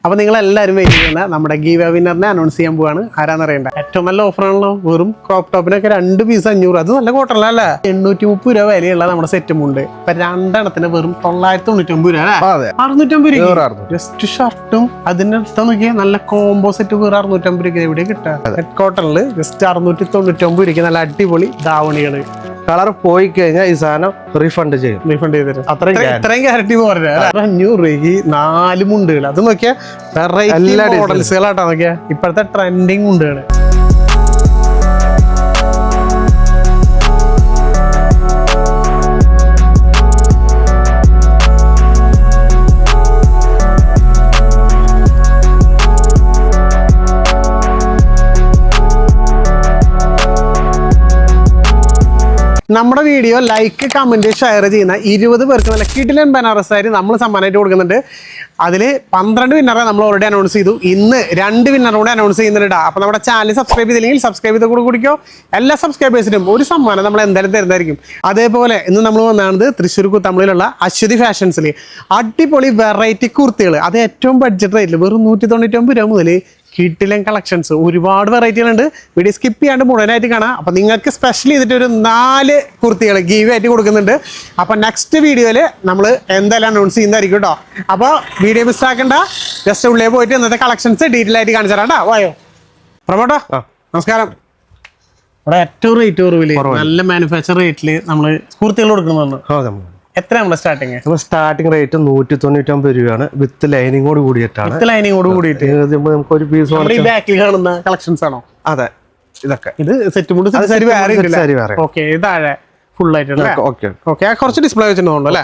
അപ്പോൾ നിങ്ങളെല്ലാവരും വെയിറ്റ് ചെയ്യുന്ന നമ്മുടെ ഗീവ് വിന്നറിനെ അനൗൺസ് ചെയ്യാൻ പോവാണ്. ആരാന്ന് അറിയണ്ട. ഏറ്റവും നല്ല ഓഫറാണല്ലോ. വെറും ക്രോപ്പ് ടോപ്പിനൊക്കെ 2 പീസ് 500. അത് നല്ല കോട്ടല്ലേ. 830 രൂപ വിലയുള്ള നമ്മുടെ സെറ്റും ഉണ്ട്. ഇപ്പൊ 2 എണ്ണത്തിന് വെറും 999 രൂപ അല്ലേ, 650 രൂപ. ജസ്റ്റ് ഷർട്ടും അതിന്റെ അടുത്ത് നോക്കിയാൽ നല്ല കോംബോ സെറ്റ് വെറും 650 രൂപ എവിടെ കിട്ടാം. ഹെഡ് കോട്ടണില് ജസ്റ്റ് 699 രൂപ. നല്ല അടിപൊളി ധാവണികള്. കളർ പോയി കഴിഞ്ഞാൽ ഈ സാധനം റീഫണ്ട് ചെയ്തരും. ഇത്രയും ഗ്യാരണ്ടി പോരാ. 500 രൂപയ്ക്ക് 4 മുണ്ടുകൾ. അത് നോക്കിയാൽ വെറൈറ്റി മോഡൽസുകളാട്ടോ. നോക്കിയാ ഇപ്പോഴത്തെ ട്രെൻഡിങ് മുണ്ടുകള്. നമ്മുടെ വീഡിയോ ലൈക്ക് കമന്റ് ഷെയർ ചെയ്യുന്ന 20 പേർക്ക് നല്ല കിടിലൻ ബനാറസ് സാരി നമ്മൾ സമ്മാനമായിട്ട് കൊടുക്കുന്നുണ്ട്. അതിൽ 12 വിന്നറെ നമ്മൾ ഓൾറെഡി അനൗൺസ് ചെയ്തു. ഇന്ന് 2 വിന്നറും കൂടെ അനൗൺസ് ചെയ്യുന്നുണ്ട്. അപ്പോൾ നമ്മുടെ ചാനൽ സബ്സ്ക്രൈബ് ചെയ്തില്ലെങ്കിൽ സബ്സ്ക്രൈബ് ചെയ്ത് കൂടെ കുടിക്കോ. എല്ലാ സബ്സ്ക്രൈബേഴ്സിനും ഒരു സമ്മാനം നമ്മൾ എന്തായാലും തരുന്നതായിരിക്കും. അതേപോലെ ഇന്ന് നമ്മൾ വന്നത് തൃശ്ശൂർ കുത്തമ്പളിയിലുള്ള അശ്വതി ഫാഷൻസിൽ അടിപൊളി വെറൈറ്റി കുർത്തികൾ. അത് ഏറ്റവും ബഡ്ജറ്റ് റേറ്റിൽ വെറും 199 രൂപ മുതൽ കിട്ടിലൻ കളക്ഷൻസ്. ഒരുപാട് വെറൈറ്റികളുണ്ട്. വീഡിയോ സ്കിപ്പ് ചെയ്യാണ്ട് മുഴുവനായിട്ട് കാണാം. അപ്പോൾ നിങ്ങൾക്ക് സ്പെഷ്യൽ ചെയ്തിട്ട് ഒരു 4 കുർത്തികൾ ഗീവ് ആയിട്ട് കൊടുക്കുന്നുണ്ട്. അപ്പോൾ നെക്സ്റ്റ് വീഡിയോയിൽ നമ്മൾ എന്തായാലും അനൗൺസ് ചെയ്യുന്നതായിരിക്കും കേട്ടോ. അപ്പോൾ വീഡിയോ മിസ്സാക്കണ്ട. ജസ്റ്റ് ഉള്ളിൽ പോയിട്ട് ഇന്നത്തെ കളക്ഷൻസ് ഡീറ്റെയിൽ ആയിട്ട് കാണിച്ചു തരാം കേട്ടോ. വായോ പ്രമോട്ടോ, നമസ്കാരം. ഇവിടെ ഏറ്റവും റേറ്റ് കുറവില് നല്ല മാനുഫാക്ചർ റേറ്റിൽ നമ്മൾ കുർത്തികൾ കൊടുക്കുന്നുണ്ട്. എത്ര നമ്മുടെ സ്റ്റാർട്ടിംഗ് റേറ്റ് 199 രൂപയാണ്. വിത്ത് ലൈനിങ്ങോട് കൂടിയിട്ടാണ്. നമുക്ക് ഒരു പീസ് കാണുന്ന കളക്ഷൻസ് ആണോ? അതെ, ഇതൊക്കെ ഇത് സെറ്റ് മുണ്ട് താഴെ ഫുൾ ആയിട്ട് കുറച്ച് ഡിസ്പ്ലേ വെച്ചിട്ടുണ്ടോ അല്ലേ?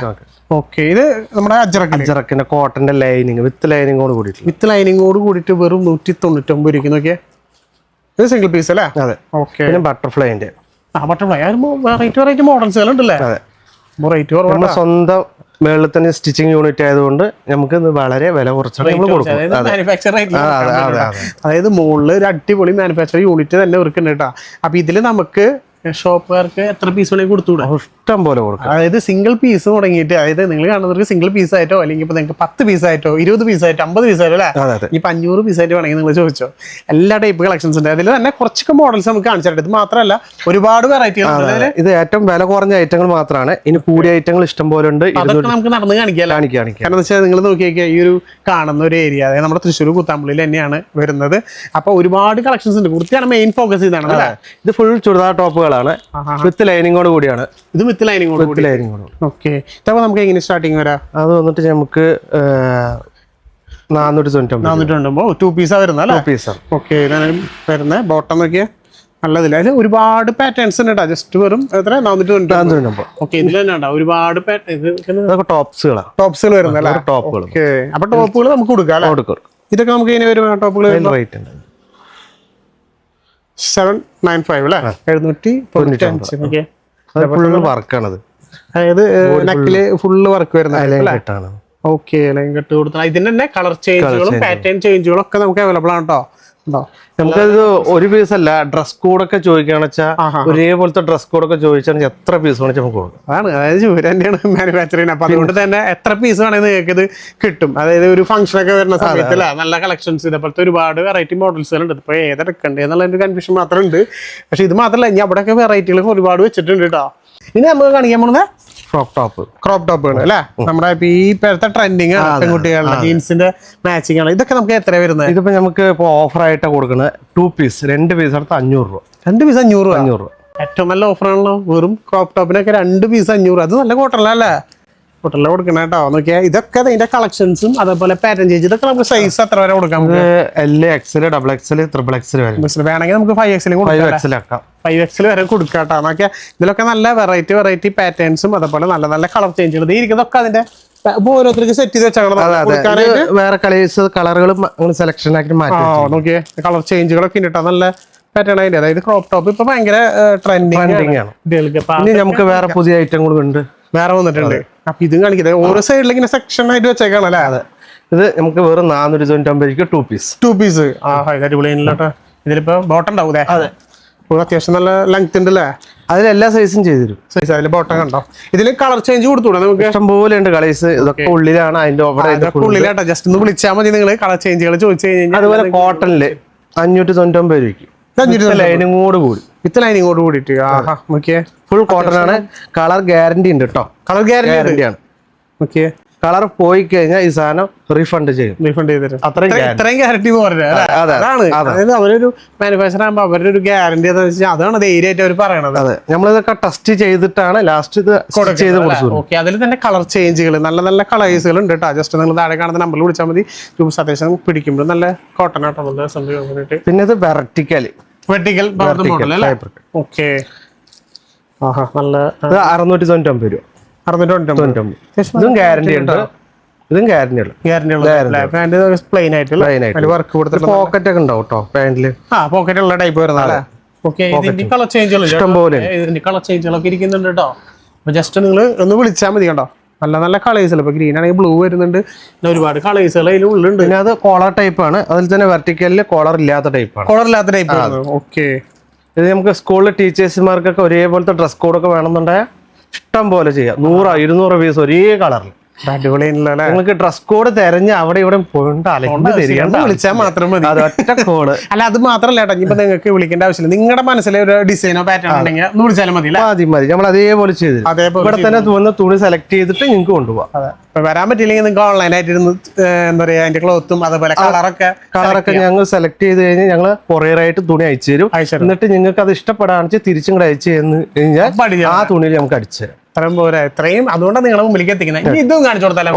ഓക്കെ, ഇത് നമ്മുടെ അജറക്കിന്റെ കോട്ടന്റെ ലൈനിങ് വിത്ത് ലൈനിങ്ങോട് കൂടിയിട്ട്. വിത്ത് ലൈനിങ്ങോട് കൂടിയിട്ട് വെറും 199 രൂപ. നോക്കിയേ, ഇത് സിംഗിൾ പീസ് അല്ലേ? അതെ. ഓക്കെ, ബട്ടർഫ്ലൈന്റെ ബട്ടർഫ്ലൈ വെറൈറ്റി മോഡൽസുകൾ ഉണ്ടല്ലേ? അതെ. സ്വന്തം മേളിൽ തന്നെ സ്റ്റിച്ചിങ് യൂണിറ്റ് ആയതുകൊണ്ട് നമുക്ക് വളരെ വില കുറച്ചാണ് നമ്മൾ കൊടുക്കുന്നത്. അതായത് മുകളിൽ ഒരു അടിപൊളി മാനുഫാക്ചർ യൂണിറ്റ് തന്നെ ഇവർക്കുണ്ട് കേട്ടോ. അപ്പൊ ഇതില് നമുക്ക് ഷോപ്പുകാർക്ക് എത്ര പീസ് വേണമെങ്കിൽ കൊടുത്തുകൂടാ? ഇഷ്ടം പോലെ കൊടുക്കും. അതായത് സിംഗിൾ പീസ് തുടങ്ങിയിട്ട്, അതായത് നിങ്ങൾ കാണുന്നവർക്ക് സിംഗിൾ പീസ് ആയിട്ടോ അല്ലെങ്കിൽ ഇപ്പൊ നിങ്ങൾക്ക് 10 പീസ് ആയിട്ടോ 20 പീസ് ആയിട്ടോ 50 പീസ് ആയിട്ടോ അല്ലേ, ഇപ്പൊ 500 പീസ് ആയിട്ട് വേണമെങ്കിൽ നിങ്ങൾ ചോദിച്ചോ. എല്ലാ ടൈപ്പ് കളക്ഷൻസ് ഉണ്ട്. അതിൽ തന്നെ കുറച്ചൊക്കെ മോഡൽസ് നമുക്ക് കാണിച്ചിട്ടുണ്ട്. ഇത് മാത്രമല്ല ഒരുപാട് വെറൈറ്റികൾ. ഇത് ഏറ്റവും വില കുറഞ്ഞ ഐറ്റങ്ങൾ മാത്രമാണ്. ഇനി കൂടിയ ഐറ്റങ്ങൾ ഇഷ്ടം പോലെ ഉണ്ട്. അതൊക്കെ നമുക്ക് നടന്ന് കാണിക്കാം. കാരണം വെച്ചാൽ നിങ്ങൾ നോക്കിയേക്കുക, ഈ ഒരു കാണുന്ന ഒരു ഏരിയ അതായത് നമ്മുടെ തൃശ്ശൂർ കുത്താമ്പള്ളിയിൽ തന്നെയാണ് വരുന്നത്. അപ്പൊ ഒരുപാട് കളക്ഷൻസ് ഉണ്ട്. കുർത്തിയാണ് മെയിൻ ഫോക്കസ് ചെയ്താണ് അല്ലേ? ഇത് ഫുൾ ചുരിദാർ ടോപ്പുകളാണ് വിത്ത് ലൈനിങ്ങോട് കൂടിയാണ്. ഇത് വിത്ത് ലൈനിങ്ങോട് കൂടി. ഓക്കെ, ഇതപ്പോ നമുക്ക് എങ്ങനെ സ്റ്റാർട്ടിങ് വരാം? അത് വന്നിട്ട് നമുക്ക് 499 2 പീസാ വരുന്നത്. ഓക്കെ, വരുന്ന ബോട്ടം നോക്കിയാൽ നല്ലതില്ല. അതിൽ ഒരുപാട് പാറ്റേൺസ് ഉണ്ട് കേട്ടോ. ജസ്റ്റ് വെറും എത്ര 499. ഓക്കെ, ഇതിൽ തന്നെ ഉണ്ടോ ഒരുപാട് ടോപ്സുകൾ വരുന്നല്ലേ? ഓക്കെ, അപ്പൊ ടോപ്പുകൾ നമുക്ക് കൊടുക്കാം. ഇതൊക്കെ നമുക്ക് ഇനി വരും ടോപ്പുകൾ 795 അല്ലേ? 795. ഓക്കെ, വർക്കാണത്. അതായത് നെക്കില് ഫുള്ള് വർക്ക് വരുന്നത്. ഓക്കെ, ലൈൻ കട്ട് കൊടുത്താൽ ഇതിന്റെ തന്നെ കളർ ചേഞ്ചുകളും പാറ്റേൺ ചേഞ്ചുകളും ഒക്കെ നമുക്ക് അവൈലബിൾ ആണ് കേട്ടോ. നമുക്കത് ഒരു പീസ് അല്ല, ഡ്രസ് കോഡൊക്കെ ചോദിക്കുകയാണെന്ന് വെച്ചാൽ ഒരേപോലത്തെ ഡ്രസ് കോഡൊക്കെ ചോദിച്ചാൽ എത്ര പീസ് വേണമെങ്കിൽ നമുക്ക് കൊടുക്കും. അതാണ്, അതായത് ചൂര തന്നെയാണ് മാനുഫാക്ചറിങ്. അപ്പൊ അതുകൊണ്ട് തന്നെ എത്ര പീസ് വേണമെങ്കിൽ നിങ്ങൾക്ക് ഇത് കിട്ടും. അതായത് ഒരു ഫംഗ്ഷൻ ഒക്കെ വരുന്ന സമയത്തല്ല നല്ല കളക്ഷൻസ് ഇതേപോലത്തെ ഒരുപാട് വെറൈറ്റി മോഡൽസുകളുണ്ട്. ഇപ്പൊ ഏതെടുക്കണ്ടേ എന്നുള്ള ഒരു കൺഫ്യൂഷൻ മാത്രമുണ്ട്. പക്ഷെ ഇത് മാത്രമല്ല, ഇനി അവിടെയൊക്കെ വെറൈറ്റികൾ ഒരുപാട് വെച്ചിട്ടുണ്ട് കേട്ടോ. ഇനി നമുക്ക് കാണിക്കാൻ പോകുന്നത് ക്രോപ്പ് ടോപ്പുകൾ അല്ലേ? നമ്മുടെ ഈ ഇപ്പോഴത്തെ ട്രെൻഡിങ് പെൺകുട്ടികളുടെ ജീൻസിന്റെ മാച്ചിങ് ആണ്. ഇതൊക്കെ നമുക്ക് എത്ര വരുന്നത്? ഇതിപ്പോ നമുക്ക് ഇപ്പൊ ഓഫർ ആയിട്ട് കൊടുക്കുന്നത് 2 പീസ് 2 പീസ് അടുത്ത് 500 രൂപ. 2 പീസ് 500 രൂപ. ഏറ്റവും നല്ല ഓഫറാണല്ലോ. വെറും ക്രോപ്പ് ടോപ്പിനൊക്കെ 2 പീസ് 500. അത് നല്ല കോട്ടല്ലേ? കോട്ടല്ല കൊടുക്കണ കേട്ടോ. നോക്കിയാൽ ഇതൊക്കെ അതിന്റെ കളക്ഷൻസും അതേപോലെ പാറ്റേൺ ചേഞ്ച്. ഇതൊക്കെ നമുക്ക് സൈസ് എത്ര വരെ കൊടുക്കാം? L, XL, XXL, XXL വരെ വേണമെങ്കിൽ നമുക്ക് 5XL 5XL വരെ കൊടുക്കാം കേട്ടോ. നോക്കിയാൽ ഇതിലൊക്കെ നല്ല വെറൈറ്റി പാറ്റേൺസും അതേപോലെ നല്ല നല്ല കളർ ചേഞ്ചുകൾ ഇരിക്കുന്നതൊക്കെ അതിന്റെ ഓരോരുത്തർക്ക് സെറ്റ് ചെയ്ത് വെച്ചാൽ വേറെ കളറുകളും സെലക്ഷൻ ആക്കി മാറ്റി. നോക്കിയേ കളർ ചേഞ്ചുകളൊക്കെ ഉണ്ട് കേട്ടോ. നല്ല പാറ്റേൺ അതിന്റെ. അതായത് ക്രോപ്പ് ടോപ്പ് ഇപ്പൊ ഭയങ്കര ട്രെൻഡിങ് ആണ്. ഇനി നമുക്ക് വേറെ പുതിയ ഐറ്റങ്ങളും ഉണ്ട്, വേറെ വന്നിട്ടുണ്ട്. അപ്പൊ ഇതും കാണിക്കുന്നത് ഓരോ സൈഡിൽ ഇങ്ങനെ സെക്ഷൻ ആയിട്ട് വെച്ചേക്കാണല്ലേ? അതെ. ഇത് നമുക്ക് വെറും 499 2 പീസ്. അടിപൊളി. ഇതിലിപ്പോ ബോട്ടം ഉണ്ടാവും. അതെ, അത്യാവശ്യം നല്ല ലെങ്ത് ഉണ്ട് അല്ലേ? അതിൽ എല്ലാ സൈസും ചെയ്തു സൈസ് അതിൽ ബോട്ടം കണ്ടോ? ഇതിൽ കളർ ചേഞ്ച് കൊടുത്തൂടെ നമുക്ക്? ഇഷ്ടം പോലെ ഉണ്ട് കളേഴ്സ്. ഇതൊക്കെ ഉള്ളിലാണ്, അതിന്റെ ഉള്ളിലാട്ടോ. ജസ്റ്റ് ഒന്ന് വിളിച്ചാൽ മതി നിങ്ങൾ കളർ ചേഞ്ചുകൾ ചോദിച്ചു കഴിഞ്ഞാൽ. അതുപോലെ കോട്ടണില് 599 രൂപയ്ക്ക് ലൈനിങ്ങോട് കൂടി, വിത്ത് ലൈനിങ്ങോട് കൂടിയിട്ട്. ആഹാ, നോക്കിയേ, ഫുൾ കോട്ടൺ ആണ്. കളർ ഗ്യാരണ്ടി ഉണ്ട് കേട്ടോ. കളർ ഗ്യാരണ്ടി ആണ്. നോക്കിയേ, കളർ പോയി കഴിഞ്ഞാൽ ഈ സാധനം റീഫണ്ട് ചെയ്യും. റീഫണ്ട് ചെയ്തിട്ട് അത്രയും ഗ്യാരണ്ടി പോരാ. അതാണ് അതായത് അവരൊരു മാനുഫാക്ചർ ആകുമ്പോൾ അവരുടെ ഒരു ഗ്യാരണ്ടി എന്താ വെച്ചാൽ അതാണ് ധൈര്യമായിട്ട് അവർ പറയണത്. അതെ, നമ്മളിതൊക്കെ ടെസ്റ്റ് ചെയ്തിട്ടാണ് ലാസ്റ്റ് ഇത് ചെയ്ത് കൊടുത്തത്. ഓക്കെ, അതിൽ തന്നെ കളർ ചേഞ്ചുകൾ നല്ല നല്ല കളേഴ്സുകൾ ഉണ്ട് കേട്ടോ. ജസ്റ്റ് നിങ്ങൾ താഴെ കാണുന്ന നമ്പറിൽ വിളിച്ചാൽ മതി. ട്യൂബ്സ് അത്യാവശ്യം പിടിക്കുമ്പോൾ നല്ല കോട്ടൺ ആട്ടോ. പിന്നെ ഇത് വെർട്ടിക്കൽ മോഡൽ അല്ലേ? ഓക്കെ, ആഹാ, നല്ല 699 രൂപ. 699. ഇതും ഗ്യാരണ്ടി ഉണ്ട്, ഇതും ഗ്യാരണ്ടി പ്ലെയിൻ ആയിട്ട് വർക്ക് കൊടുത്തിട്ട് പോക്കറ്റ് ഒക്കെ ഉണ്ടാവും കേട്ടോ പാന്റില്. പോക്കറ്റ് ഉള്ള ടൈപ്പ് വരുന്നല്ലേ? ഓക്കെ, ഇതിന്റെ കളർ ചേഞ്ചുകൾ ഇഷ്ടംപോലെ കളർ ചേഞ്ചുകളൊക്കെ ഇരിക്കുന്നുണ്ട് കേട്ടോ. അപ്പൊ ജസ്റ്റ് നിങ്ങൾ ഒന്ന് വിളിച്ചാൽ മതി കണ്ടോ. നല്ല നല്ല കളേഴ്സ്. ഇപ്പൊ ഗ്രീൻ ആണെങ്കിൽ ബ്ലൂ വരുന്നുണ്ട്. പിന്നെ ഒരുപാട് കളേഴ്സുകൾ അതിൽ ഉള്ളുണ്ട്. പിന്നെ അത് കോളർ ടൈപ്പ് ആണ്. അതിൽ തന്നെ വെർട്ടിക്കലില് കോളർ ഇല്ലാത്ത ടൈപ്പാണ്. കോളർ ഇല്ലാത്ത ടൈപ്പ്. ഓക്കെ, ഇത് നമുക്ക് സ്കൂളിലെ ടീച്ചേഴ്സുമാർക്കൊക്കെ ഒരേപോലത്തെ ഡ്രസ് കോഡൊക്കെ വേണമെന്നുണ്ടെങ്കിൽ ഇഷ്ടം പോലെ ചെയ്യാം. 100-200 പീസ് ഒരേ കളറിൽ. അടിപൊളി. നിങ്ങൾക്ക് ഡ്രസ് കോഡ് തെരഞ്ഞ് അവിടെ ഇവിടെ പോയിട്ട് വിളിച്ചാൽ മാത്രം മതി. ഒറ്റ കോഡ്. അല്ല, അത് മാത്രല്ല കേട്ടോ. ഇപ്പൊ നിങ്ങൾക്ക് വിളിക്കേണ്ട ആവശ്യമില്ല. നിങ്ങളുടെ മനസ്സിലെ ഒരു ഡിസൈനോ പാറ്റേൺ ഉണ്ടെങ്കിൽ ഒന്ന് വിളിച്ചാലും മതി. മതി, നമ്മൾ അതേപോലെ ചെയ്ത് ഇവിടെ തന്നെ വന്ന് തുണി സെലക്ട് ചെയ്തിട്ട് നിങ്ങൾക്ക് കൊണ്ടുപോകാം. വരാൻ പറ്റില്ലെങ്കിൽ നിങ്ങൾക്ക് ഓൺലൈനായിട്ട് ഇരുന്ന് എന്താ പറയാ അതിന്റെ ക്ലോത്തും അതേപോലെ കളറൊക്കെ ഞങ്ങൾ സെലക്ട് ചെയ്ത് കഴിഞ്ഞാൽ ഞങ്ങൾ കൊറിയറായിട്ട് തുണി അയച്ചു തരും. എന്നിട്ട് നിങ്ങൾക്ക് അത് ഇഷ്ടപ്പെടാന്ന് തിരിച്ചും കൂടെ അയച്ചു കഴിഞ്ഞാൽ ആ തുണിയിൽ നമുക്ക് അടിച്ചു തരാം. അത്രയും പോരാ, ഇത്രയും. അതുകൊണ്ടാണ് നിങ്ങളെ മുമ്പിലേക്ക് എത്തിക്കുന്നത്. ഇനി ഇതും കാണിച്ചു കൊടുത്താലോ?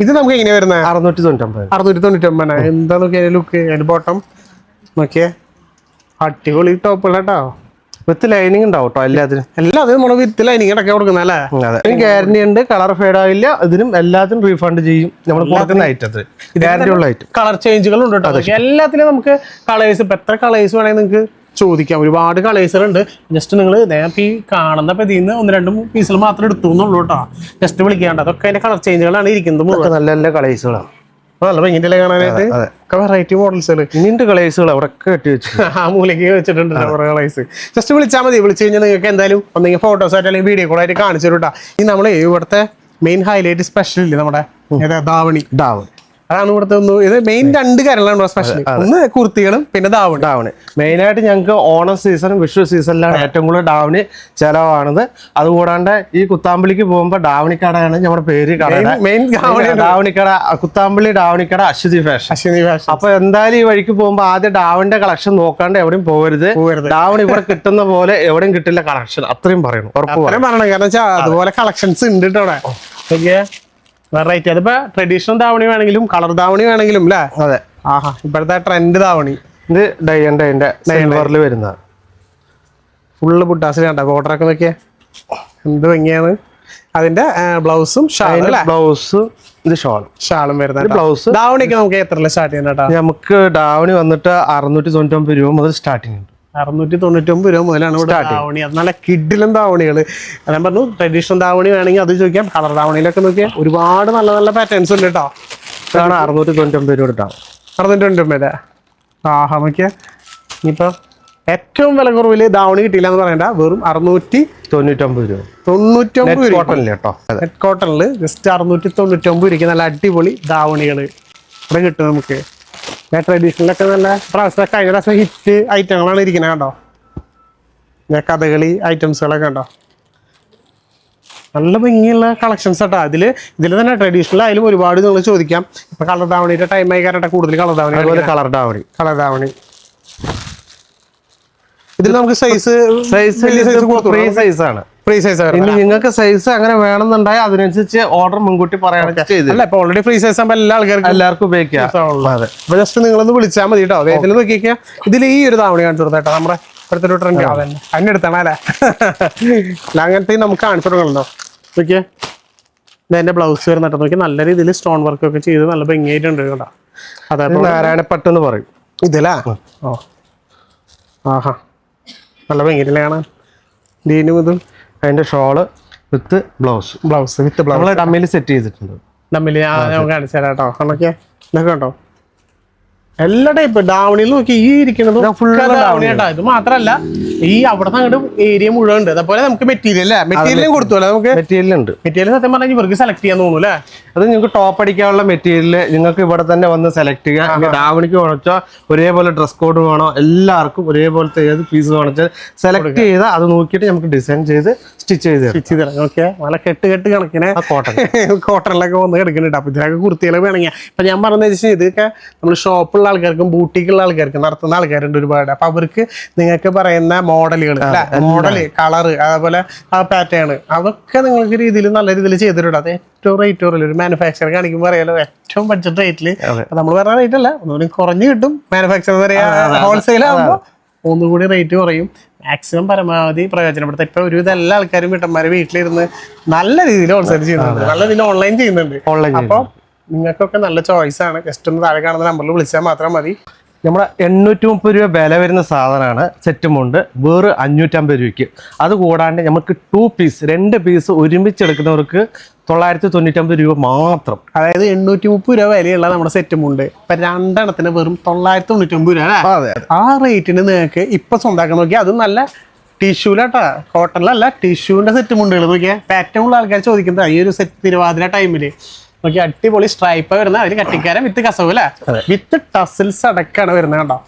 ഇത് നമുക്ക് എങ്ങനെ വരുന്നത്? 699. എന്താ നോക്കിയ ലുക്ക്, അതിന്റെ ബോട്ടം നോക്കിയേ, അടിപൊളി ടോപ്പ് കേട്ടോ. വിത്ത് ലൈനിങ് ഉണ്ടാവും കേട്ടോ. എല്ലാത്തിനും നമ്മൾ വിത്ത് ലൈനിങ് ഇടയ്ക്ക് കൊടുക്കുന്നല്ലേ? അതെ, ഗ്യാരണ്ടി ഉണ്ട്. കളർ ഫേഡ് ആവില്ല. ഇതിനും എല്ലാത്തിനും റീഫണ്ട് ചെയ്യും. നമ്മൾ കൊടുക്കുന്ന ഐറ്റത്തിൽ ഗ്യാരണ്ടി ഉള്ള ഐറ്റം. കളർ ചേഞ്ചുകൾ ഉണ്ട് കേട്ടോ. എല്ലാത്തിനും നമുക്ക് കളേഴ്സ്, ഇപ്പൊ എത്ര കളേഴ്സ് വേണമെങ്കിൽ നിങ്ങൾക്ക് ചോദിക്കാം. ഒരുപാട് കളേഴ്സുകൾ ഉണ്ട്. ജസ്റ്റ് നിങ്ങൾ നേരത്തെ ഈ കാണുന്ന ഇതിന്ന് 1-2 പീസുകൾ മാത്രം എടുത്തു എന്നുള്ളൂ കേട്ടോ. ജസ്റ്റ് വിളിക്കാണ്ട്. അതൊക്കെ അതിന്റെ കളർ ചേഞ്ചുകളാണ് ഇരിക്കുന്നത്. നല്ല നല്ല കളേഴ്സുകളാണ്. നല്ല ഭംഗിയില്ലേ കാണാനായിട്ട്? വെറൈറ്റി മോഡൽസുകൾ, ഇനിണ്ട് കളേഴ്സുകൾ അവിടെ കെട്ടി വെച്ചു. ആ മൂലയ്ക്ക് വെച്ചിട്ടുണ്ട് കുറെ കളേഴ്സ്. ജസ്റ്റ് വിളിച്ചാൽ മതി. വിളിച്ചു കഴിഞ്ഞാൽ നിങ്ങൾക്ക് എന്തായാലും ഒന്നെങ്കിൽ ഫോട്ടോസ് ആയിട്ട് അല്ലെങ്കിൽ വീഡിയോ കോൾ ആയിട്ട് കാണിച്ചു തരും കേട്ടോ. ഇനി നമ്മൾ ഇവിടുത്തെ മെയിൻ ഹൈലൈറ്റ് സ്പെഷ്യൽ ഇല്ലേ നമ്മുടെ ധാവണി. അതാണ് ഇവിടുത്തെ ഇത് മെയിൻ 2 കാര്യങ്ങളാണ് സ്പെഷ്യൽ. ഒന്ന് കുർത്തികളും പിന്നെ ധാവണി. മെയിൻ ആയിട്ട് ഞങ്ങൾക്ക് ഓണം സീസണും വിഷു സീസണിലാണ് ഏറ്റവും കൂടുതൽ ധാവണി ചെലവാണത്. അതുകൂടാണ്ട് ഈ കുത്താമ്പള്ളിക്ക് പോകുമ്പോൾ ധാവണിക്കടയാണ് നമ്മുടെ പേര്. Main Dhavanikkada, Kuthampully Dhavanikkada Aswathy fashion. അപ്പൊ എന്തായാലും ഈ വഴിക്ക് പോകുമ്പോൾ ആദ്യം ധാവണിന്റെ കളക്ഷൻ നോക്കാണ്ട് എവിടെയും പോകരുത്. ധാവണി ഇവിടെ കിട്ടുന്ന പോലെ എവിടെയും കിട്ടില്ല കളക്ഷൻ. അത്രയും പറയണം, ഉറപ്പ് പറയണം. കാരണം വെച്ചാൽ അതുപോലെ കളക്ഷൻസ് ഉണ്ട് കേട്ടോ. വെറൈറ്റി. അതിപ്പോ ട്രഡീഷണൽ ധാവണി വേണമെങ്കിലും കളർ ധാവണി വേണമെങ്കിലും അല്ലേ? അതെ. ആഹാ, ഇപ്പോഴത്തെ ട്രെൻഡ് ധാവണി. ഇത് സിൽവറിൽ വരുന്നതാണ്. ഫുള്ള് ബുട്ടാസിൽ കണ്ട ബോർഡറൊക്കെ നോക്കിയാ എന്ത് ഭംഗിയാണ്. അതിന്റെ ബ്ലൗസും ഇത് ഷാളും വരുന്നത്. ബ്ലൗസ് ധാവണിക്ക് നമുക്ക് എത്ര സ്റ്റാർട്ട് ചെയ്യുന്ന? നമുക്ക് ധാവണി വന്നിട്ട് 699 രൂപ മുതൽ സ്റ്റാർട്ടിങ് ഉണ്ട്. 699 രൂപ മുതലാണ് ഇവിടെ ധാവണി. അത് നല്ല കിഡിലും ധാവണികൾ. ഞാൻ പറഞ്ഞു ട്രഡീഷണൽ ധാവണി വേണമെങ്കിൽ അത് ചോദിക്കാം. കളർ ധാവണിയിലൊക്കെ നോക്കിയാൽ ഒരുപാട് നല്ല നല്ല പാറ്റേൺസ് ഉണ്ട് കേട്ടോ. 699 രൂപ. 699 രൂപ. ആഹാ, നോക്കിയാ. ഇനിയിപ്പോ ഏറ്റവും വില കുറവില് ധാവണി കിട്ടിയില്ല എന്ന് പറയണ്ട. വെറും 699 രൂപ. 99 നെറ്റ് കോട്ടണില് ജസ്റ്റ് 699 രൂപയ്ക്ക് നല്ല അടിപൊളി ധാവണികൾ ഇവിടെ കിട്ടും നമുക്ക്. ട്രഡീഷണലൊക്കെ നല്ല പ്രാവശ്യം കഴിഞ്ഞ പ്രാവശ്യം ഹിറ്റ് ഐറ്റങ്ങളാണ് ഇരിക്കുന്നത് കേട്ടോ. കഥകളി ഐറ്റംസുകളൊക്കെ കണ്ടോ. നല്ല ഭംഗിയുള്ള കളക്ഷൻസ് കേട്ടോ. ഇതിൽ തന്നെ ട്രഡീഷണൽ ആയാലും ഒരുപാട് നിങ്ങൾ ചോദിക്കാം. ഇപ്പൊ കളർ ധാവണിയുടെ ടൈം ആയി കാരണം കൂടുതൽ കളർ ധാവണി. ഇതിൽ നമുക്ക് സൈസ് ആണ്. ഇനി നിങ്ങൾക്ക് സൈസ് അങ്ങനെ വേണമെന്നുണ്ടായി അതിനനുസരിച്ച് ഓർഡർ മുൻകൂട്ടി പറയാനൊക്കെ ചെയ്തു. അല്ല, ഇപ്പൊ ഓൾറെഡി ഫ്രീ സൈസ് ആകുമ്പോൾ എല്ലാവർക്കും ഉപയോഗിക്കാം. അപ്പൊ ജസ്റ്റ് നിങ്ങളൊന്ന് വിളിച്ചാൽ മതി കേട്ടോ. വേഗത്തിൽ നോക്കിയാ ഇതിൽ ഈ ഒരു ധാവണി കാണിച്ചു കൊടുത്തേട്ടോ. നമ്മുടെ ഇപ്പോഴത്തെ ഒരു ട്രെൻഡ് അതിന്റെ അടുത്താണ് അല്ലേ? അങ്ങനത്തെ നമുക്ക് കാണിച്ചു കൊടുക്കണല്ലോ. നോക്കിയേ, ഇതിന്റെ ബ്ലൗസ് വരുന്നിട്ട് നോക്കി നല്ല രീതിയിൽ സ്റ്റോൺ വർക്ക് ഒക്കെ ചെയ്ത് നല്ല ഭംഗിയായിട്ടുണ്ട് കേട്ടോ. അതേപോലെ നാരായണപ്പട്ടെന്ന് പറയും ഇതിലാ. ഓ, ആഹാ, നല്ല ഭംഗിയില്ലേ കാണാൻ. ദീനും ഇതും അതിന്റെ ഷോള് വിത്ത് ബ്ലൗസ് ഡമ്മിൽ സെറ്റ് ചെയ്തിട്ടുണ്ട്. ഡമ്മിൽ കാണിച്ചു തരാം കേട്ടോ. കണക്കെ ഇതൊക്കെ കേട്ടോ. എല്ലാ ടൈപ്പ് ഡാവണിയിൽ നോക്കി ഈ ഇരിക്കുന്നത് full ഡാവണിയാട്ടാ. ഇത് മാത്രല്ല ഈ അവിടെ അങ്ങോട്ട് ഏരിയ മുഴുവൻ ഉണ്ട്. അതുപോലെ നമുക്ക് മെറ്റീരിയൽ മെറ്റീരിയലും കൊടുത്തുല്ലോ. നമുക്ക് മെറ്റീരിയൽ ഉണ്ട്. മെറ്റീരിയൽ സത്യം പറഞ്ഞാൽ ഇവർക്ക് സെലക്ട് ചെയ്യാൻ തോന്നുന്നു അല്ലേ? അത് നിങ്ങൾക്ക് ടോപ്പ് അടിക്കാനുള്ള മെറ്റീരിയൽ നിങ്ങൾക്ക് ഇവിടെ തന്നെ വന്ന് സെലക്ട് ചെയ്യാം. ഡാവണിക്ക് വേണച്ചാൽ ഒരേപോലെ ഡ്രസ് കോഡ് വേണോ, എല്ലാവർക്കും ഒരേപോലത്തെ ഏത് പീസ് വേണമെച്ചാൽ സെലക്ട് ചെയ്താൽ അത് നോക്കിയിട്ട് നമുക്ക് ഡിസൈൻ ചെയ്ത് സ്റ്റിച്ച് ചെയ്ത് തരാം. ഓക്കെ, നല്ല കെട്ട് കണക്കിന് കോട്ടണിലൊക്കെ വന്ന് കിടക്കുന്നുണ്ട്. അപ്പൊ ഇതിനൊക്കെ കുർത്തികളൊക്കെ വേണമെങ്കിൽ ഇപ്പൊ ഞാൻ പറഞ്ഞത് വെച്ചാൽ ഇതൊക്കെ നമ്മൾ ഷോപ്പുള്ള ആൾക്കാർക്കും ബൂട്ടിക്കുള്ള ആൾക്കാർക്കും നടത്തുന്ന ആൾക്കാരുണ്ട് ഒരുപാട്. അപ്പൊ അവർക്ക് നിങ്ങൾക്ക് പറയുന്ന മോഡലുകൾ മോഡല് കളറ് അതേപോലെ ആ പാറ്റേൺ അതൊക്കെ നിങ്ങൾക്ക് രീതിയിൽ നല്ല രീതിയിൽ ചെയ്തിട്ടുണ്ട്. അത് ഏറ്റവും റേറ്റ് കുറയില്ല. ഒരു മാനുഫാക്ചർ കാണിക്കുമ്പോൾ അറിയാലോ ഏറ്റവും ബഡ്ജറ്റ് റേറ്റിൽ നമ്മൾ പറഞ്ഞ റേറ്റ് അല്ല, ഒന്നുകൂടി കുറഞ്ഞു കിട്ടും. മാനുഫാക്ചർ ഹോൾസെയിൽ ആകുമ്പോൾ ഒന്നുകൂടി റേറ്റ് കുറയും. മാക്സിമം പരമാവധി പ്രയോജനപ്പെടുത്താം. ഇപ്പൊ ഒരുവിധം എല്ലാ ആൾക്കാരും വീട്ടന്മാര് വീട്ടിലിരുന്ന് നല്ല രീതിയിൽ ഹോൾസെയിൽ ചെയ്യുന്നുണ്ട്, നല്ല രീതിയിൽ ഓൺലൈൻ ചെയ്യുന്നുണ്ട്. അപ്പൊ നിങ്ങൾക്കൊക്കെ നല്ല ചോയ്സ് ആണ്. ജസ്റ്റ് ഒന്ന് താഴെ കാണുന്ന നമ്പറിൽ വിളിച്ചാൽ മാത്രം മതി. നമ്മുടെ 830 രൂപ വില വരുന്ന സാധനമാണ് സെറ്റ് മുണ്ട്, വേറെ 550 രൂപയ്ക്ക്. അത് കൂടാണ്ട് നമുക്ക് 2 പീസ് 2 പീസ് ഒരുമിച്ചെടുക്കുന്നവർക്ക് 999 രൂപ മാത്രം. അതായത് 830 രൂപ വിലയുള്ള നമ്മുടെ സെറ്റും ഉണ്ട്. ഇപ്പൊ 2 എണ്ണത്തിന് വെറും 999 രൂപ അല്ലേ? ആ റേറ്റിന് നിങ്ങൾക്ക് ഇപ്പൊ സ്വന്തമാക്കാൻ നോക്കിയാൽ അത് നല്ല ടിഷ്യൂലാട്ടാ, കോട്ടണിലല്ല, ടിഷ്യൂവിന്റെ സെറ്റ് മുണ്ടുകൾ നോക്കിയാൽ ഏറ്റവും കൂടുതൽ ആൾക്കാർ ചോദിക്കുന്നത് ഈ ഒരു സെറ്റ് തിരുവാതിര ടൈമില് നോക്കി അടിപൊളി സ്ട്രൈപ്പ് വരുന്ന അതിന് കട്ടിക്കാരം വിത്ത് കസവ് അല്ലേ, വിത്ത് ടസിൽസ് അടക്കാണ് വരുന്നത് കേട്ടോ.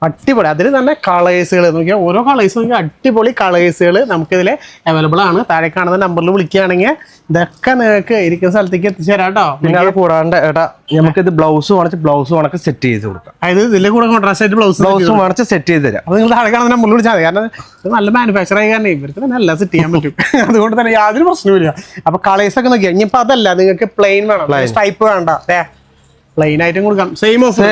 അടിപൊളി. അതിൽ തന്നെ കളേഴ്സുകൾ നോക്കിയാൽ ഓരോ കളേഴ്സ് നോക്കിയാൽ അടിപൊളി കളേഴ്സുകൾ നമുക്കിതിൽ അവൈലബിൾ ആണ്. താഴെ കാണുന്ന നമ്പറിൽ വിളിക്കുകയാണെങ്കിൽ ഇതൊക്കെ നിങ്ങൾക്ക് ഇരിക്കുന്ന സ്ഥലത്തേക്ക് എത്തിച്ചു തരാം കേട്ടോ. പിന്നെ അത് കൂടാണ്ട് ഏട്ടാ നമുക്കിത് ബ്ലൗസ് വേണമെങ്കിൽ സെറ്റ് ചെയ്ത് കൊടുക്കാം. അതായത് ഇതിന്റെ കൂടെ കോൺട്രാസ്റ്റ് ആയിട്ട് ബ്ലൗസ് വേണമെങ്കിൽ സെറ്റ് ചെയ്ത് തരാം. അത് നിങ്ങൾ താഴെ കാണുന്ന നമ്പറിൽ വിളിച്ചാൽ മതി. കാരണം ഇത് നല്ല മാനുഫാക്ചർ ആയി കാരണം ഇവർക്ക് തന്നെ എല്ലാം സെറ്റ് ചെയ്യാൻ പറ്റും. അതുകൊണ്ട് തന്നെ യാതൊരു പ്രശ്നമില്ല. അപ്പൊ കളേഴ്സ് ഒക്കെ നോക്കിയാൽ ഇനിയിപ്പോ അതല്ല നിങ്ങൾക്ക് പ്ലെയിൻ വേണം, സ്ട്രൈപ്പ് വേണ്ട, പ്ലെയിൻ ആയിട്ടും കൊടുക്കാം. Same offer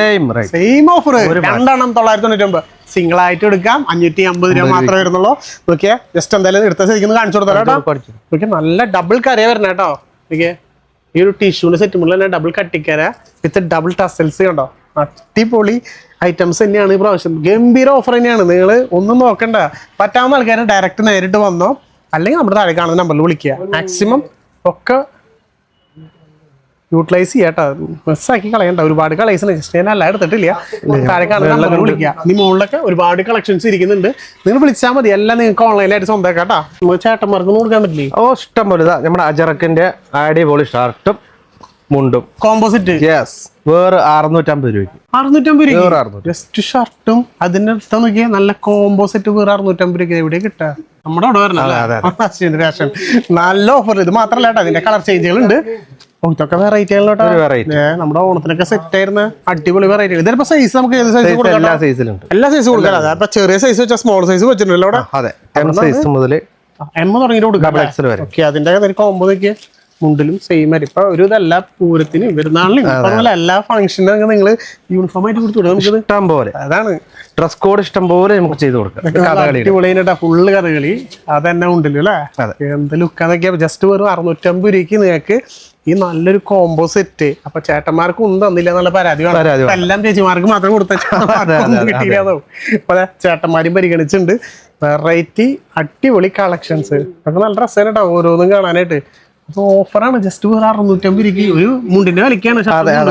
2 999. സിംഗിൾ ആയിട്ട് എടുക്കാം 550 രൂപ മാത്രമേ വരുന്നുള്ളൂ. നോക്കിയാ ജസ്റ്റ് എന്തായാലും എടുത്ത ശരിക്കും കാണിച്ചു കൊടുത്താലോ. നോക്കിയാ നല്ല ഡബിൾ കരയ വരണം കേട്ടോ. നോക്കിയേ ഈ ഒരു ടിഷ്യൂന്റെ സെറ്റ് മുകളിൽ തന്നെ ഡബിൾ കട്ടിക്കര വിത്ത് ഡബിൾ ടസൽസ് കണ്ടോ. അടിപൊളി ഐറ്റംസ് തന്നെയാണ് ഈ പ്രാവശ്യം. ഗംഭീര ഓഫർ തന്നെയാണ്. നിങ്ങൾ ഒന്നും നോക്കണ്ട. പറ്റാവുന്ന ആൾക്കാർ ഡയറക്റ്റ് നേരിട്ട് വന്നോ, അല്ലെങ്കിൽ നമ്മുടെ താഴെ കാണുന്ന നമ്പറിൽ വിളിക്കുക. മാക്സിമം ഒക്കെ യൂട്ടിലൈസ് ചെയ്യാട്ടോ, മിസ്സാക്കി കളയണ്ട. ഒരുപാട് കളേഴ്സ് ഞാൻ എല്ലാം എടുത്തിട്ടില്ല. താഴെ കാണുന്ന വിളിക്കുക. നീ മുകളിലൊക്കെ ഒരുപാട് കളക്ഷൻസ് ഇരിക്കുന്നുണ്ട്. നിങ്ങൾ വിളിച്ചാൽ മതി. എല്ലാം നിങ്ങൾക്ക് ഓൺലൈനായിട്ട് സ്വന്തമാക്കാം കേട്ടോ. ചേട്ടന്മാർക്ക് കൊടുക്കാൻ പറ്റില്ലേ? ഓ ഇഷ്ടം പോലെ. നമ്മുടെ അജറക്കിന്റെ അടിപൊളി ഷർട്ടും മുണ്ടും കോമ്പോസിറ്റ് വേറെ 650 രൂപയ്ക്ക്. 650 രൂപ ജസ്റ്റ് ഷർട്ടും അതിന്റെ അടുത്ത് നോക്കിയാൽ നല്ല കോമ്പോസിറ്റ് വേറെ 650 രൂപ എവിടെ കിട്ടാ? നമ്മുടെ അവിടെ വരണം. നല്ല ഓഫർ. ഇത് മാത്രല്ല കേട്ടോ, അതിന്റെ കളർ ചേഞ്ചുകളുണ്ട്. ഇതൊക്കെ വെറൈറ്റികളോട്ടോ. നമ്മുടെ ഓണത്തിനൊക്കെ സെറ്റ് ആയിരുന്ന അടിപൊളി വെറൈറ്റി. ഇതിപ്പോ സൈസ് നമുക്ക് ഏത് സൈസ് കൊടുക്കാം? എല്ലാ സൈസും കൊടുക്കാം. അപ്പൊ ചെറിയ സൈസ് വെച്ചാൽ സ്മോൾ സൈസ് വെച്ചിട്ടുണ്ടല്ലോ അവിടെ. M തുടങ്ങിയിട്ട് കൊടുക്കാം. ഓക്കെ, അതിന്റെ കോമ്പോ നോക്കിയാൽ മുണ്ടിലും സെയിം ആയിട്ട്. ഇപ്പൊ ഒരു ഇതല്ല പൂരത്തിനും പെരുന്നാളിനും എല്ലാ ഫംഗ്ഷനും നിങ്ങൾ യൂണിഫോം ആയിട്ട് കൊടുത്തു നമുക്ക് ഇഷ്ടം പോലെ. അതാണ് ഡ്രസ് കോഡ് ഇഷ്ടം പോലെ നമുക്ക് ചെയ്ത് കൊടുക്കാം. അടിപൊളിയായിട്ടാ ഫുള്ള് കഥകളി അത് തന്നെ ഉണ്ടല്ലോ അല്ലേ? എന്ത് ലുക്കാന്നൊക്കെയാ. ജസ്റ്റ് വെറും 650 രൂപയ്ക്ക് നിങ്ങൾക്ക് ഈ നല്ലൊരു കോംബോ സെറ്റ്. അപ്പൊ ചേട്ടന്മാർക്ക് ഒന്നും തന്നില്ല എന്നുള്ള പരാതി വേണം. എല്ലാം ചേച്ചിമാർക്ക് മാത്രം കൊടുത്ത കിട്ടിയില്ലാതാവും. അപ്പൊ ചേട്ടന്മാരും പരിഗണിച്ചിട്ടുണ്ട്. വെറൈറ്റി അടിപൊളി കളക്ഷൻസ് ഒക്കെ നല്ല രസമായിട്ടാ ഓരോന്നും കാണാനായിട്ട്. അപ്പൊ ഓഫറാണ്. ജസ്റ്റ് വേറെ 650 രൂപയ്ക്ക് ഒരു മുണ്ടിന്റെ വിലക്കാണ്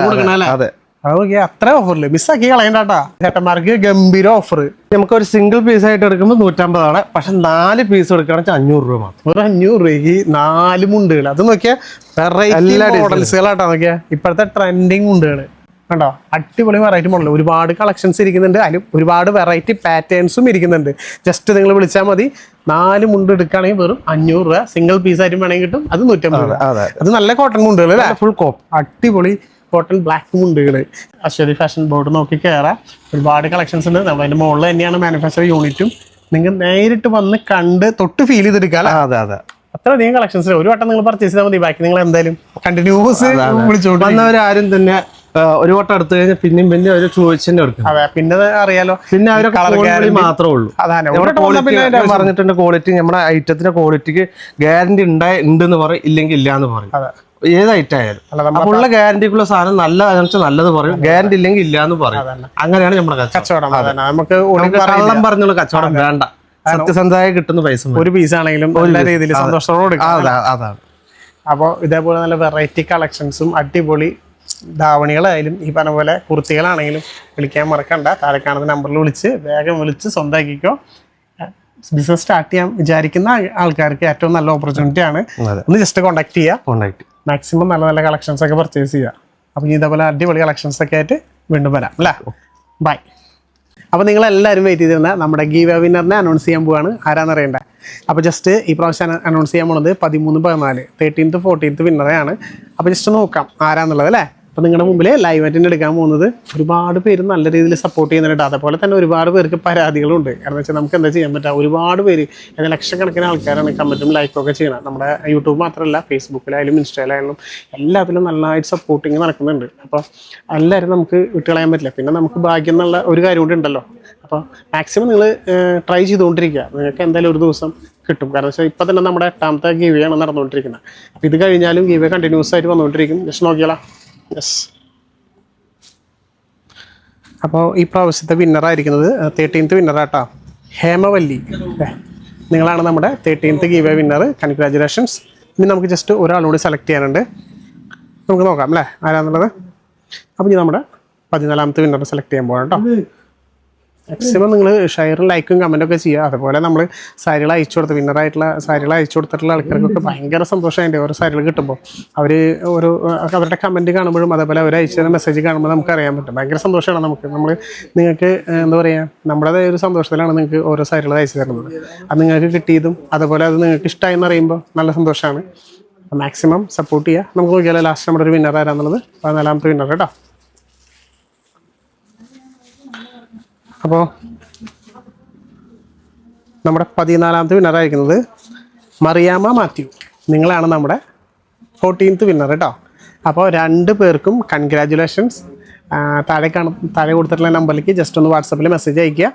കൊടുക്കണല്ലേ. അതൊക്കെ അത്ര ഓഫറില് മിസ്സാക്കി കളയണ്ടാട്ടാ. ചേട്ടന്മാർക്ക് ഗംഭീര ഓഫർ. നമുക്ക് ഒരു സിംഗിൾ പീസ് ആയിട്ട് എടുക്കുമ്പോൾ 150 ആണ്. പക്ഷെ 4 പീസ് എടുക്കുകയാണെങ്കിൽ 500 രൂപ മാത്രം. ഒരു 500 രൂപയ്ക്ക് 4 മുണ്ടുകൾ. അത് നോക്കിയാ വെറൈറ്റി മോഡൽസുകളാട്ടാ. നോക്കിയാ ഇപ്പോഴത്തെ ട്രെൻഡിങ് മുണ്ടുകൾ കണ്ടോ. അടിപൊളി വെറൈറ്റി മോഡൽ. ഒരുപാട് കളക്ഷൻസ് ഇരിക്കുന്നുണ്ട്. അതിൽ ഒരുപാട് വെറൈറ്റി പാറ്റേൺസും ഇരിക്കുന്നുണ്ട്. ജസ്റ്റ് നിങ്ങൾ വിളിച്ചാൽ മതി. 4 മുണ്ട് എടുക്കുകയാണെങ്കിൽ വെറും 500 രൂപ. സിംഗിൾ പീസ് ആയിട്ട് വേണമെങ്കിൽ കിട്ടും. അത് 150 രൂപ. അത് നല്ല കോട്ടൺ മുണ്ടുകൾ അല്ലേ? ഫുൾ അടിപൊളി കോട്ടൺ ബ്ലാക്ക് മുണ്ടുകൾ. അശ്വതി ഫാഷൻ ബോർഡ് നോക്കി കയറാം. ഒരുപാട് കളക്ഷൻസ് ഉണ്ട്. അതിന്റെ മുകളിൽ തന്നെയാണ് മാനുഫാക്ചർ യൂണിറ്റും. നിങ്ങൾ നേരിട്ട് വന്ന് കണ്ട് തൊട്ട് ഫീൽ ചെയ്തെടുക്കാം. അത്രയധികം കളക്ഷൻസ്. ഒരു വട്ടം നിങ്ങൾ പർച്ചേസ് ചെയ്താൽ മതി. ബാക്കി നിങ്ങൾ എന്തായാലും കണ്ടിന്യൂസ് വിളിച്ചോണ്ട് വന്നവരാരും തന്നെ ഒരു വട്ടം എടുത്തു കഴിഞ്ഞാൽ പിന്നെയും പിന്നെ ഒരു ചോദിച്ചെന്നെ എടുക്കും. അതെ, പിന്നെ അറിയാലോ. പിന്നെ അവരെ മാത്രമേ ഉള്ളൂ. പറഞ്ഞിട്ടുണ്ട് ക്വാളിറ്റി, നമ്മുടെ ഐറ്റത്തിന്റെ ക്വാളിറ്റിക്ക് ഗ്യാരണ്ടി ഉണ്ടെന്ന് പറയും, ഇല്ലെങ്കിൽ ഇല്ല എന്ന് പറയും. ഏത് ഐറ്റം ആയാലും ഉള്ള ഗ്യാരണ്ടിക്കുള്ള സാധനം നല്ലത് പറയും, ഗ്യാരണ്ടി ഇല്ലെങ്കിൽ ഇല്ല എന്ന് പറയും. അങ്ങനെയാണ് നമ്മുടെ കച്ചവടം. നമുക്ക് കള്ളം പറഞ്ഞുള്ള കച്ചവടം വേണ്ട. സത്യസന്ധമായി കിട്ടുന്ന പൈസ ഒരു പീസ് ആണെങ്കിലും നല്ല രീതിയിൽ സന്തോഷത്തോടെ കൊടുക്കാം. അതാണ്. അപ്പോൾ ഇതേപോലെ നല്ല വെറൈറ്റി കളക്ഷൻസും അടിപൊളി ധാവണികളായാലും ഈ പറഞ്ഞ പോലെ കുർത്തികളാണെങ്കിലും വിളിക്കാൻ മറക്കണ്ട. താഴെ കാണുന്ന നമ്പറിൽ വേഗം വിളിച്ച് സ്വന്തമാക്കിക്കോ. ബിസിനസ് സ്റ്റാർട്ട് ചെയ്യാൻ വിചാരിക്കുന്ന ആൾക്കാർക്ക് ഏറ്റവും നല്ല ഓപ്പർച്യൂണിറ്റി ആണ്. ഒന്ന് ജസ്റ്റ് കോൺടാക്ട് ചെയ്യുക, മാക്സിമം നല്ല നല്ല കളക്ഷൻസ് ഒക്കെ പർച്ചേസ് ചെയ്യുക. അപ്പം ഇതേപോലെ അടിപൊളി കളക്ഷൻസ് ഒക്കെ ആയിട്ട് വീണ്ടും വരാം അല്ലേ. ബൈ. അപ്പോൾ നിങ്ങളെല്ലാവരും വെയിറ്റ് ചെയ്തിരുന്ന നമ്മുടെ ഗീവ് വിന്നറിനെ അനൗൺസ് ചെയ്യാൻ പോവാണ്. ആരാന്നറിയണ്ടേ? അപ്പോൾ ജസ്റ്റ് ഈ പ്രാവശ്യം അനൗൺസ് ചെയ്യാൻ പോകുന്നത് 13, 14, 13th, 14th വിന്നറെയാണ്. അപ്പോൾ ജസ്റ്റ് നോക്കാം ആരാന്നുള്ളത് അല്ലേ. അപ്പോൾ നിങ്ങളുടെ മുമ്പിൽ ലൈവ് ആയിട്ട് എടുക്കാൻ പോകുന്നത് ഒരുപാട് പേര് നല്ല രീതിയിൽ സപ്പോർട്ട് ചെയ്യുന്നുണ്ട്. അതേപോലെ തന്നെ ഒരുപാട് പേർക്ക് പരാതികളുണ്ട്. കാരണം വെച്ചാൽ നമുക്ക് എന്താ ചെയ്യാൻ പറ്റുക, ഒരുപാട് പേര് ലക്ഷക്കണക്കിന് ആൾക്കാരാണ് കമൻറ്റും ലൈക്കും ഒക്കെ ചെയ്യണം. നമ്മുടെ യൂട്യൂബ് മാത്രമല്ല, ഫേസ്ബുക്കിലായാലും ഇൻസ്റ്റയിലായാലും എല്ലാത്തിലും നന്നായിട്ട് സപ്പോർട്ടിങ് നടക്കുന്നുണ്ട്. അപ്പോൾ എല്ലാവരും നമുക്ക് വിട്ടുകളയാൻ പറ്റില്ല. പിന്നെ നമുക്ക് ഭാഗ്യം എന്നുള്ള ഒരു കാര്യം കൂടി ഉണ്ടല്ലോ. അപ്പോൾ മാക്സിമം നിങ്ങൾ ട്രൈ ചെയ്തുകൊണ്ടിരിക്കുക. നിങ്ങൾക്ക് എന്തായാലും ഒരു ദിവസം കിട്ടും. കാരണം വെച്ചാൽ ഇപ്പോൾ തന്നെ നമ്മുടെ 8ാമത്തെ ഗീവേ ആണ് നടന്നുകൊണ്ടിരിക്കുന്നത്. അപ്പോൾ ഇത് കഴിഞ്ഞാലും ഗീവേ കണ്ടിന്യൂസ് ആയിട്ട് വന്നുകൊണ്ടിരിക്കും. ജസ്റ്റ് നോക്കിയാലോ. യെസ്. അപ്പോൾ ഈ പ്രാവശ്യത്തെ വിന്നറായിരിക്കുന്നത് 13th വിന്നറാട്ടോ, ഹേമവല്ലി. നിങ്ങളാണ് നമ്മുടെ 13th ഗീവേ വിന്നർ. കൺഗ്രാജുലേഷൻസ്. ഇനി നമുക്ക് ജസ്റ്റ് ഒരാളോട് സെലക്ട് ചെയ്യാനുണ്ട്. നമുക്ക് നോക്കാം അല്ലേ ആരാന്നുള്ളത്. അപ്പോൾ ഇനി നമ്മുടെ 14th വിന്നർ സെലക്ട് ചെയ്യാൻ പോകാം കേട്ടോ. മാക്സിമം നിങ്ങൾ ഷെയറും ലൈക്കും കമൻറ്റൊക്കെ ചെയ്യുക. അതുപോലെ നമ്മൾ സാരികൾ അയച്ചു കൊടുത്ത് വിന്നറായിട്ടുള്ള സാരികൾ അയച്ചു കൊടുത്തിട്ടുള്ള ആൾക്കാർക്കൊക്കെ ഭയങ്കര സന്തോഷമായിട്ട് ഓരോ സാരികൾ കിട്ടുമ്പോൾ അവർ അവരുടെ കമൻറ്റ് കാണുമ്പോഴും അതേപോലെ അവർ അയച്ചു തരുന്ന മെസ്സേജ് കാണുമ്പോൾ നമുക്ക് അറിയാൻ പറ്റും. ഭയങ്കര സന്തോഷമാണ് നമുക്ക്. നിങ്ങൾക്ക് എന്താ പറയുക, നമ്മുടേതായ ഒരു സന്തോഷത്തിലാണ് നിങ്ങൾക്ക് ഓരോ സാരികൾ അയച്ചു തരുന്നത്. അത് നിങ്ങൾക്ക് കിട്ടിയതും അതുപോലെ അത് നിങ്ങൾക്ക് ഇഷ്ടമായി എന്ന് അറിയുമ്പോൾ നല്ല സന്തോഷമാണ്. മാക്സിമം സപ്പോർട്ട് ചെയ്യുക. നമുക്ക് നോക്കിയാലോ ലാസ്റ്റ് നമ്മുടെ ഒരു വിന്നർ ആരാന്നുള്ളത്. 14th വിന്നർ കേട്ടോ. അപ്പോൾ നമ്മുടെ 14th വിന്നറായിരിക്കുന്നത് മറിയാമ്മ മാത്യു. നിങ്ങളാണ് നമ്മുടെ 14th വിന്നർ കേട്ടോ. അപ്പോൾ 2 പേർക്കും കൺഗ്രാജുലേഷൻസ്. താഴെ കൊടുത്തിട്ടുള്ള നമ്പറിലേക്ക് ജസ്റ്റ് ഒന്ന് വാട്സപ്പിൽ മെസ്സേജ് അയയ്ക്കുക.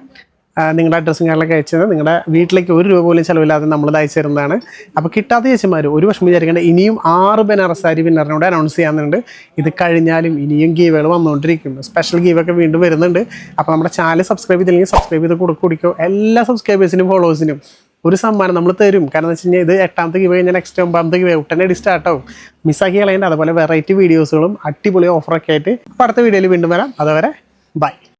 നിങ്ങളുടെ അഡ്രസ്സും കാര്യങ്ങളൊക്കെ അയച്ചത് നിങ്ങളുടെ വീട്ടിലേക്ക് 1 രൂപ പോലും ചിലവില്ലാതെ നമ്മൾ അയച്ചു തരുന്നതാണ്. അപ്പോൾ കിട്ടാത്ത ചേച്ചിമാർ ഒരു വർഷം വിചാരിക്കേണ്ട. ഇനിയും 6 ബനാറസ് സാരി വിന്നറിനോട് അനൗൺസ് ചെയ്യാനുണ്ട്. ഇത് കഴിഞ്ഞാലും ഇനിയും ഗീവുകൾ വന്നുകൊണ്ടിരിക്കും. സ്പെഷ്യൽ ഗീവൊക്കെ വീണ്ടും വരുന്നുണ്ട്. അപ്പോൾ നമ്മുടെ ചാനൽ സബ്സ്ക്രൈബ് ചെയ്തില്ലെങ്കിൽ സബ്സ്ക്രൈബ് ചെയ്ത് കുടിക്കോ. എല്ലാ സബ്സ്ക്രൈബേഴ്സിനും ഫോളോവേഴ്സിനും ഒരു സമ്മാനം നമ്മൾ തരും. കാരണം എന്ന് വെച്ച് കഴിഞ്ഞാൽ ഇത് 8ാമത്തെ ഗീവ് കഴിഞ്ഞാൽ നെക്സ്റ്റ് 9ാമത്തെ ഗീവ് ഉടനടി സ്റ്റാർട്ടാവും. മിസ്സാക്കി കളയേണ്ട. അതുപോലെ വെറൈറ്റി വീഡിയോസുകളും അടിപൊളി ഓഫറൊക്കെ ആയിട്ട് അടുത്ത വീഡിയോയിൽ വീണ്ടും വരാം. അതുവരെ ബൈ.